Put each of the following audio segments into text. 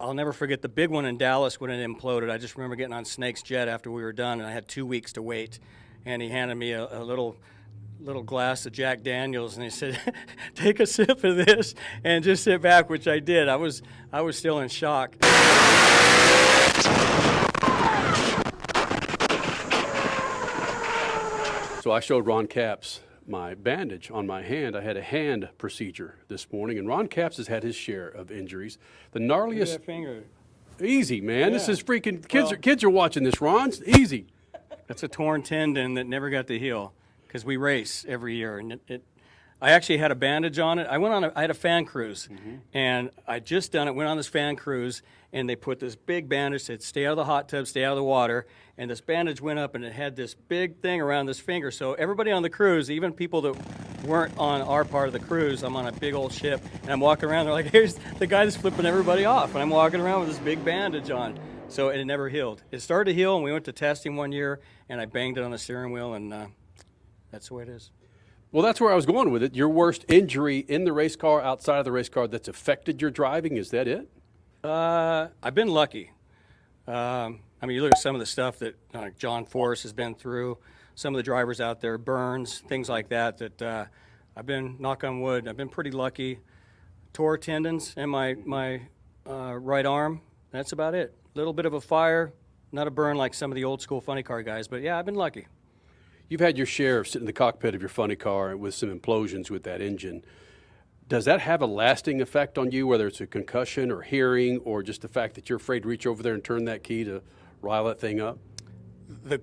I'll never forget the big one in Dallas when it imploded. I just remember getting on Snake's jet after we were done, and I had 2 weeks to wait. And he handed me a little glass of Jack Daniels, and he said, "Take a sip of this and just sit back," which I did. I was still in shock. So I showed Ron Capps my bandage on my hand. I had a hand procedure this morning, and Ron Capps has had his share of injuries. The gnarliest. Look at that finger. Easy, man. Yeah. This is freaking kids are watching this, Ron. It's easy. That's a torn tendon that never got to heal because we race every year, and I actually had a bandage on it. I had a fan cruise, and I just done it. Went on this fan cruise, and they put this big bandage, said stay out of the hot tub, stay out of the water, and this bandage went up, and it had this big thing around this finger. So everybody on the cruise, even people that weren't on our part of the cruise, I'm on a big old ship, and I'm walking around. They're like, "Here's the guy that's flipping everybody off," and I'm walking around with this big bandage on. So it never healed. It started to heal, and we went to testing one year, and I banged it on the steering wheel, and that's the way it is. Well, that's where I was going with it. Your worst injury in the race car, outside of the race car, that's affected your driving, is that it? I've been lucky. I mean, you look at some of the stuff that John Force has been through, some of the drivers out there, Burns, things like that, I've been, knock on wood, I've been pretty lucky. Tore tendons in my right arm, that's about it. A little bit of a fire, not a burn like some of the old school funny car guys, but yeah, I've been lucky. You've had your share of sitting in the cockpit of your funny car with some implosions with that engine. Does that have a lasting effect on you, whether it's a concussion or hearing or just the fact that you're afraid to reach over there and turn that key to rile that thing up? The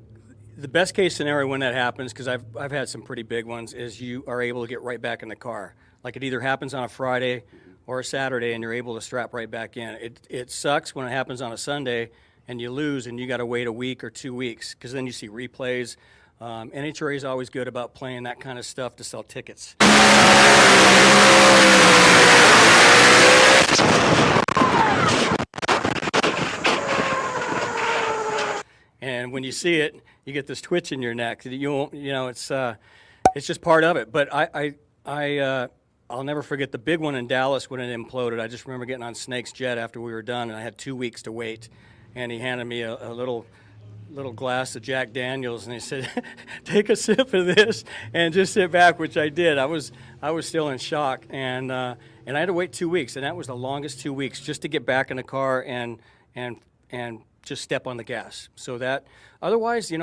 best case scenario when that happens, because I've had some pretty big ones, is you are able to get right back in the car. Like it either happens on a Friday or a Saturday and you're able to strap right back in. It sucks when it happens on a Sunday and you lose and you got to wait a week or 2 weeks because then you see replays. NHRA is always good about playing that kind of stuff to sell tickets. And when you see it, you get this twitch in your neck. It's just part of it. But I'll never forget the big one in Dallas when it imploded. I just remember getting on Snake's jet after we were done, and I had 2 weeks to wait. And he handed me a little glass of Jack Daniels, and he said, "Take a sip of this and just sit back," which I did. I was still in shock, and I had to wait 2 weeks, and that was the longest 2 weeks just to get back in the car and just step on the gas. So that otherwise, you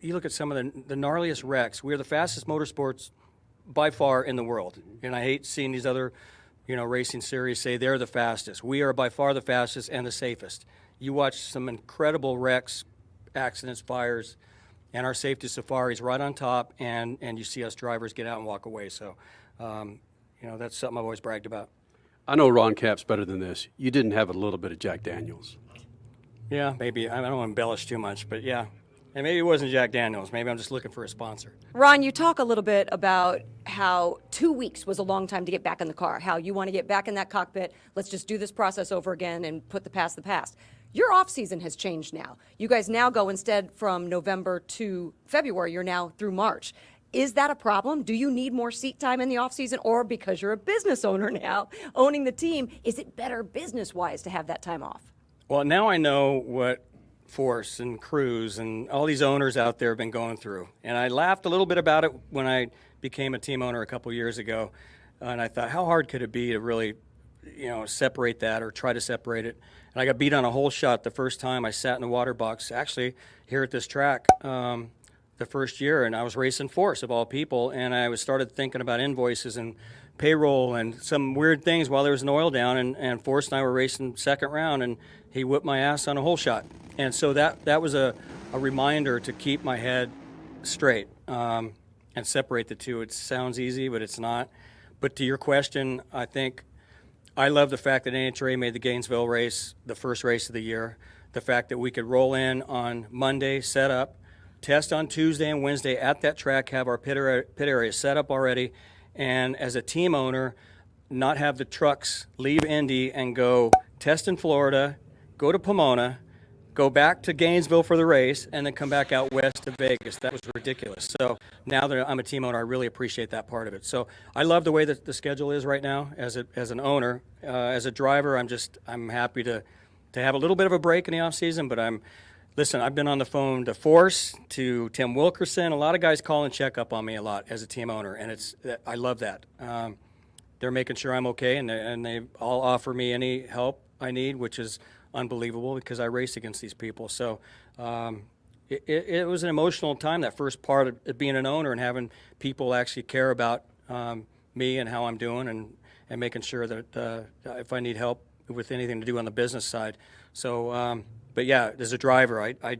look at some of the gnarliest wrecks. We're the fastest motorsports by far in the world, and I hate seeing these other racing series say they're the fastest. We are by far the fastest and the safest. You watch some incredible wrecks, accidents, fires, and our safety safaris right on top, and you see us drivers get out and walk away. So, that's something I've always bragged about. I know Ron Capps better than this. You didn't have a little bit of Jack Daniels. Yeah, maybe. I don't want to embellish too much, but yeah. And maybe it wasn't Jack Daniels. Maybe I'm just looking for a sponsor. Ron, you talk a little bit about how 2 weeks was a long time to get back in the car, how you want to get back in that cockpit. Let's just do this process over again and put the past the past. Your off season has changed now. You guys now go instead from November to February, you're now through March. Is that a problem? Do you need more seat time in the off season, or because you're a business owner now, owning the team, is it better business-wise to have that time off? Well, now I know what Force and Cruz and all these owners out there have been going through. And I laughed a little bit about it when I became a team owner a couple years ago. And I thought, how hard could it be to really, separate that or try to separate it? And I got beat on a hole shot the first time I sat in the water box, actually here at this track the first year. And I was racing Force, of all people. And I started thinking about invoices and payroll and some weird things while there was an oil down. And Force and I were racing second round, and he whipped my ass on a hole shot. And so that was a reminder to keep my head straight and separate the two. It sounds easy, but it's not. But to your question, I think I love the fact that NHRA made the Gainesville race the first race of the year. The fact that we could roll in on Monday, set up, test on Tuesday and Wednesday at that track, have our pit area set up already, and as a team owner, not have the trucks leave Indy and go test in Florida, go to Pomona, go back to Gainesville for the race, and then come back out west to Vegas. That was ridiculous. So now that I'm a team owner, I really appreciate that part of it. So I love the way that the schedule is right now as an owner. As a driver, I'm happy to have a little bit of a break in the off season, but listen, I've been on the phone to Force, to Tim Wilkerson. A lot of guys call and check up on me a lot as a team owner, and I love that. They're making sure I'm okay, and they all offer me any help I need, which is unbelievable because I race against these people. So it was an emotional time, that first part of being an owner and having people actually care about me and how I'm doing, and making sure that if I need help with anything to do on the business side. So, but yeah, as a driver, I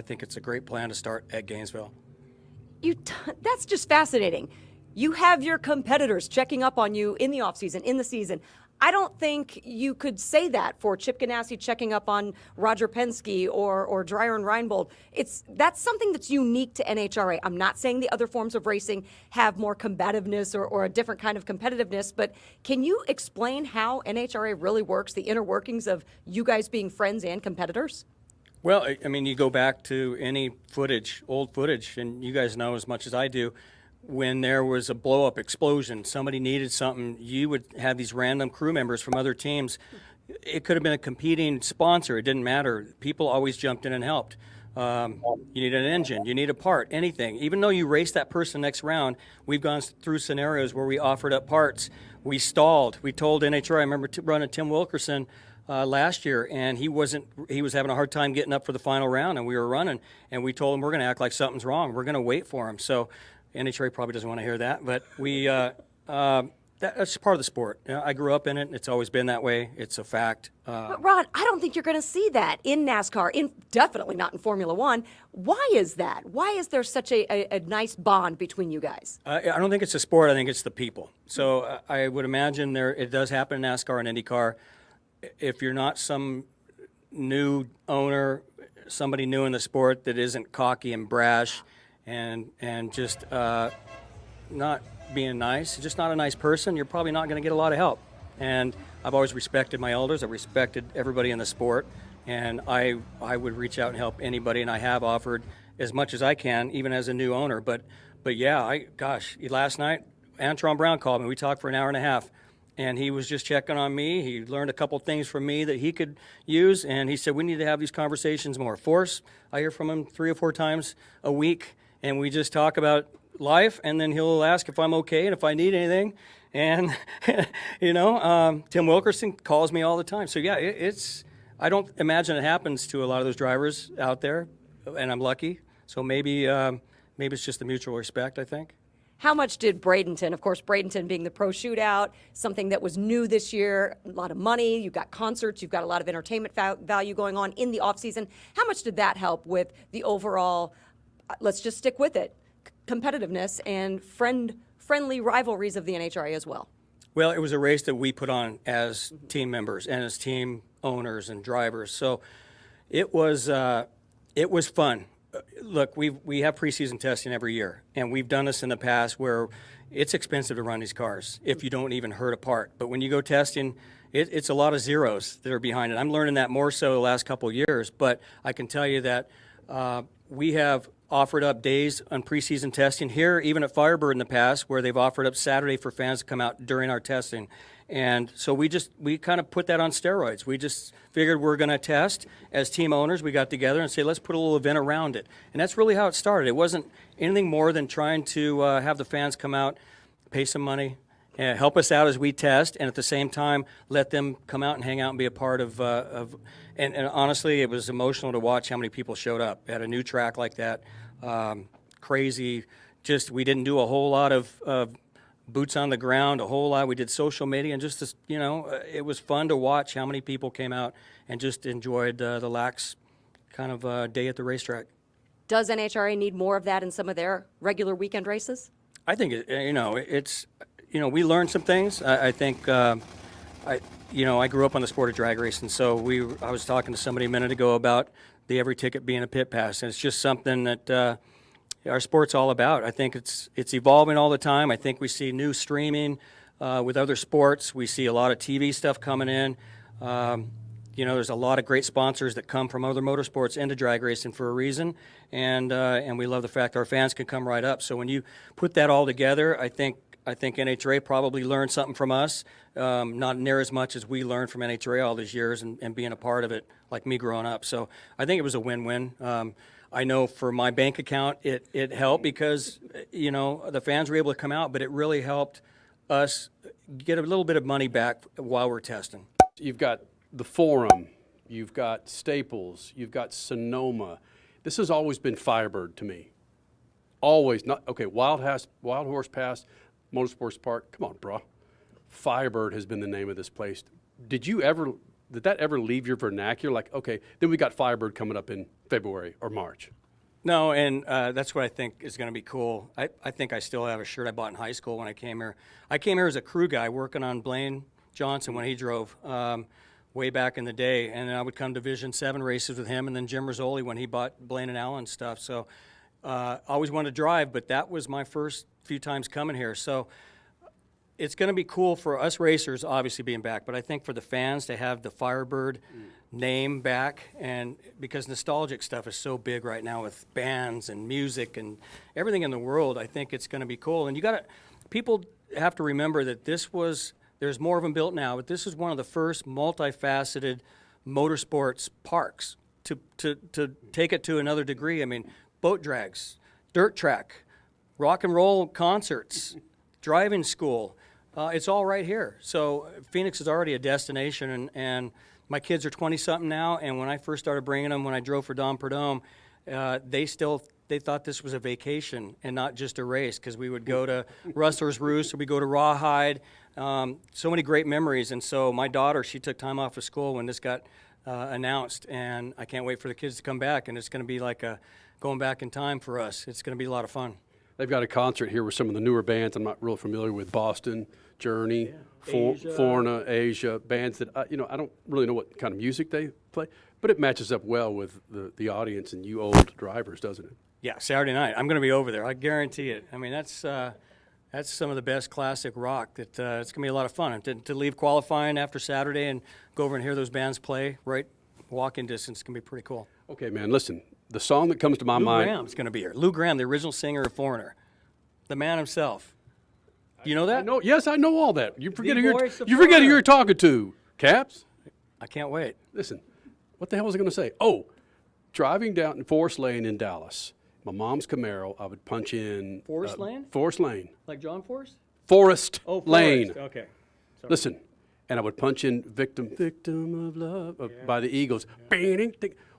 think it's a great plan to start at Gainesville. That's just fascinating. You have your competitors checking up on you in the offseason, in the season. I don't think you could say that for Chip Ganassi checking up on Roger Penske or Dreyer and Reinbold. That's something that's unique to NHRA. I'm not saying the other forms of racing have more combativeness or a different kind of competitiveness, but can you explain how NHRA really works, the inner workings of you guys being friends and competitors? Well, I mean, you go back to any footage, old footage, and you guys know as much as I do, when there was a blow-up explosion, somebody needed something, you would have these random crew members from other teams. It could have been a competing sponsor. It didn't matter. People always jumped in and helped. You need an engine. You need a part, anything. Even though you race that person next round, we've gone through scenarios where we offered up parts. We stalled. We told NHRA, I remember running Tim Wilkerson last year, and he was having a hard time getting up for the final round, and we were running, and we told him we're going to act like something's wrong. We're going to wait for him. So NHRA probably doesn't want to hear that, but that's part of the sport. You know, I grew up in it, and it's always been that way. It's a fact. But Ron, I don't think you're going to see that in NASCAR, definitely not in Formula One. Why is that? Why is there such a nice bond between you guys? I don't think it's the sport. I think it's the people. So I would imagine it does happen in NASCAR and IndyCar. If you're not some new owner, somebody new in the sport that isn't cocky and brash, and just not being nice, just not a nice person, you're probably not going to get a lot of help. And I've always respected my elders. I've respected everybody in the sport, and I would reach out and help anybody, and I have offered as much as I can, even as a new owner. But yeah, last night, Antron Brown called me. We talked for an hour and a half, and he was just checking on me. He learned a couple things from me that he could use, and he said, we need to have these conversations more. Force, I hear from him 3 or 4 times a week, and we just talk about life, and then he'll ask if I'm okay and if I need anything. And, Tim Wilkerson calls me all the time. So, yeah, I don't imagine it happens to a lot of those drivers out there, and I'm lucky. So maybe it's just the mutual respect, I think. How much did Bradenton, of course, Bradenton being the pro shootout, something that was new this year, a lot of money, you've got concerts, you've got a lot of entertainment value going on in the offseason. How much did that help with the overall, let's just stick with it, competitiveness and friendly rivalries of the NHRA as well? Well, it was a race that we put on as team members and as team owners and drivers. So it was fun. Look, we have preseason testing every year, and we've done this in the past where it's expensive to run these cars if you don't even hurt a part. But when you go testing, it's a lot of zeros that are behind it. I'm learning that more so the last couple of years, but I can tell you that we have offered up days on preseason testing here, even at Firebird in the past, where they've offered up Saturday for fans to come out during our testing. And so we kind of put that on steroids. We just figured we're going to test. As team owners, we got together and say, let's put a little event around it. And that's really how it started. It wasn't anything more than trying to have the fans come out, pay some money, help us out as we test, and at the same time, let them come out and hang out and be a part of and honestly, it was emotional to watch how many people showed up at a new track like that. Crazy. Just, we didn't do a whole lot of boots on the ground, a whole lot. We did social media, and just, it was fun to watch how many people came out and just enjoyed the lax kind of day at the racetrack. Does NHRA need more of that in some of their regular weekend races? I think, we learned some things. I think, I grew up on the sport of drag racing, so I was talking to somebody a minute ago about the every ticket being a pit pass, and it's just something that our sport's all about. I think it's evolving all the time. I think we see new streaming with other sports. We see a lot of TV stuff coming in. you know, there's a lot of great sponsors that come from other motorsports into drag racing for a reason, and we love the fact our fans can come right up. So when you put that all together, I think NHRA probably learned something from us, not near as much as we learned from NHRA all these years and being a part of it, like me growing up. So I think it was a win-win. I know for my bank account, it helped because, you know, the fans were able to come out, but it really helped us get a little bit of money back while we're testing. You've got the Forum, you've got Staples, you've got Sonoma. This has always been Firebird to me. Always. Not okay. Wild Horse Pass, Motorsports Park. Come on, bro. Firebird has been the name of this place. Did that ever leave your vernacular? Like, okay, then we got Firebird coming up in February or March. No, and that's what I think is going to be cool. I think I still have a shirt I bought in high school when I came here. I came here as a crew guy working on Blaine Johnson when he drove way back in the day, and I would come to Division 7 races with him, and then Jim Rizzoli when he bought Blaine and Allen stuff. So I always wanted to drive, but that was my first few times coming here. So it's going to be cool for us racers, obviously being back, but I think for the fans to have the Firebird name back, and because nostalgic stuff is so big right now with bands and music and everything in the world, I think it's going to be cool. And people have to remember that there's more of them built now, but this is one of the first multifaceted motorsports parks to take it to another degree. I mean, boat drags, dirt track, rock and roll concerts, driving school. It's all right here. So Phoenix is already a destination, and my kids are 20-something now, and when I first started bringing them, when I drove for Dom Perdome, they thought this was a vacation and not just a race, because we would go to Rustler's Roost or we go to Rawhide. So many great memories. And so my daughter, she took time off of school when this got announced, and I can't wait for the kids to come back, and it's going to be like going back in time for us. It's going to be a lot of fun. They've got a concert here with some of the newer bands. I'm not real familiar with Boston, Journey, Forna, Asia, bands that, I don't really know what kind of music they play, but it matches up well with the audience and you old drivers, doesn't it? Yeah, Saturday night. I'm going to be over there. I guarantee it. I mean, that's some of the best classic rock. It's going to be a lot of fun. To leave qualifying after Saturday and go over and hear those bands play right walking distance can be pretty cool. Okay, man, listen. The song that comes to my mind. Lou Graham's going to be here. Lou Graham, the original singer of Foreigner, the man himself. You know that? Yes, I know all that. You forget who voice of you're Foreigner. talking to. Caps? I can't wait. Listen, what the hell was I going to say? Oh, driving down in Forest Lane in Dallas, my mom's Camaro, I would punch in. Forest Lane? Forest Lane. Like John Forest? Forest Forest. Lane. Okay. Sorry. Listen, and I would punch in Victim of Love by the Eagles. Yeah.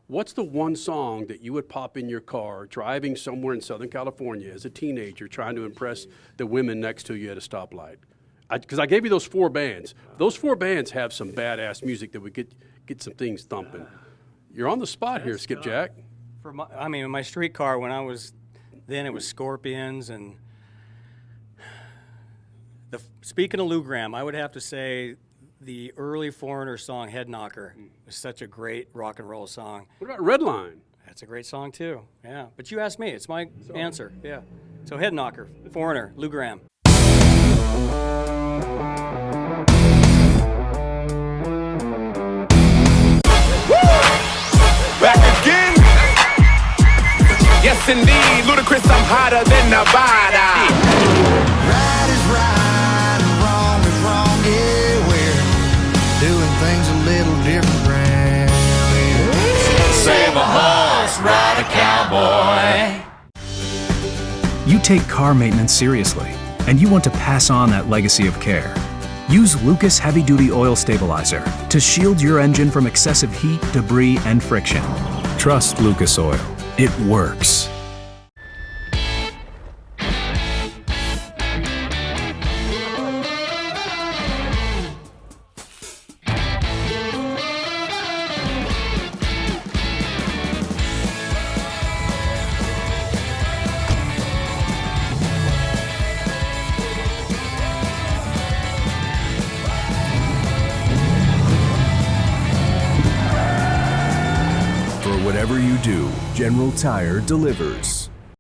What's the one song that you would pop in your car driving somewhere in Southern California as a teenager trying to impress the women next to you at a stoplight? Because I gave you those 4 bands. Those 4 bands have some badass music that would get some things thumping. You're on the spot here, Skipjack. In my street car when I was, then it was Scorpions and speaking of Lou Graham, I would have to say the early Foreigner song, Head Knocker, was such a great rock and roll song. What about Redline? That's a great song, too. Yeah. But you asked me. It's my answer. Yeah. So Head Knocker, Foreigner, Lou Graham. Back again. Yes, indeed. Ludacris, I'm hotter than Nevada. Right is right and wrong is wrong, yeah, we're doing things a little different round here. Save a horse, ride a cowboy. You take car maintenance seriously, and you want to pass on that legacy of care. Use Lucas Heavy Duty Oil Stabilizer to shield your engine from excessive heat, debris, and friction. Trust Lucas Oil. It works. Whatever you do, General Tire delivers.